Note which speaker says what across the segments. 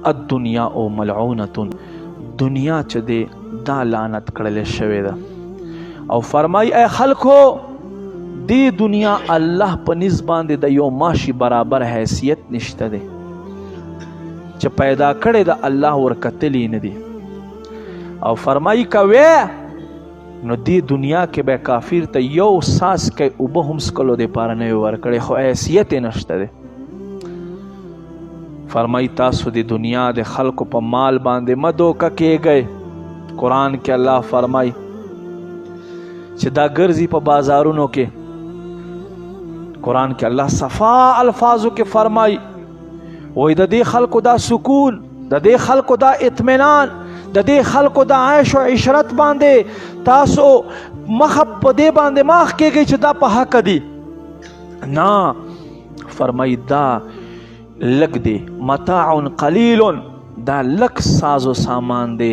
Speaker 1: الدنیا او ملعونتون، دنیا چې دی دا لعنت کړل شوې ده. او فرمای ای خلکو دی دنیا الله په نسبت باندې د یو ماشي برابر حیثیت نشته دی چې پیدا کړی د الله ورکتلی نه دی. او فرمای کوي نو دی دنیا کې به کافر ته یو ساس کې اوبه هم سکلو د پاره نه ورکړي خو حیثیت نشته دی. فرمای تاسو د دنیا د خلکو په مال باندې مه دوکه کیږئ. قرآن کې الله فرمای چې دا ګرځي په بازارونو کې. قرآن کې الله صفا الفاظو کې فرمای وای د دې خلکو دا سکون، د دې خلکو دا اطمینان، د دې خلکو دا عیش و عشرت باندې تاسو مخ په دې باندې مخ کېږئ چې دا په حق دی. نه، فرمای دا لږ دی، متاع قلیل، دا لږ ساز و سامان دی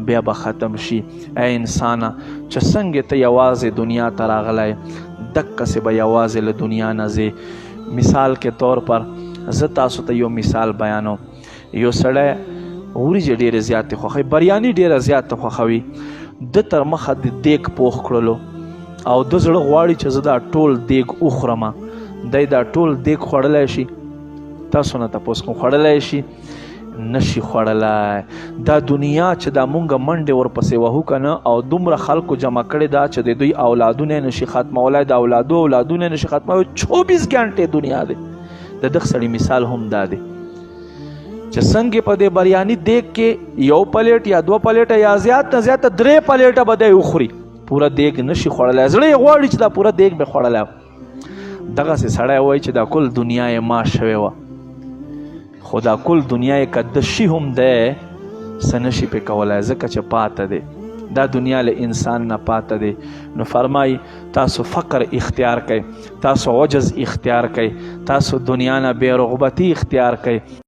Speaker 1: بیا به ختم شي. ای انسانه چې څنګه ته یوازې دنیا ته راغلی دقسې به یوازې له دنیا نه ځې. مثال کے طور پر زه تاسو ته یو مثال بیانوم. یو سړی وریجې ډېرې زیاتې خوښوي، بریاني ډېره زیاته خوښوي. ده تر مخه د دیګ پوخ کړلو او ده زړه غواړي چې زه دا ټول دیګ وخورم. دی دا ټول دیګ خوړلی شي؟ تاسو نه تپوس کوم، خوړلی شي؟ نشي خوړلی. دا دنیا چې دا مونږ منډې ورپسې وهو که نه او دومره خلکو جمع کړې ده چې د دوی اولادونه یې نشي ختمولی، د اولادونه یې نشي ختمولی. 24 ګنټې دنیا دی. د دغه سړي مثال هم دا دی چې څنګه په دې بریاني دیګ کې یو پلیټ یا 2 پلیټه یا زیات نه زیاته 3 پلیټه به دی وخوري، پوره دیګ نشي خوړلی. زړه یې غواړي چې دا پوره دیګ مې خوړلی. دغسې سړی وایي چې دا کل دنیا یې ما شوې وه، خو دا کل دنیا یې که د شي هم دی څه نشي پې کولی ځکه چې پاته دی. دا دنیا له انسان نه پاته دی. نو فرمای تاسو فقر اختیار کړئ، تاسو عجز اختیار کړئ، تاسو دنیا نه بې رغبتي اختیار کړئ.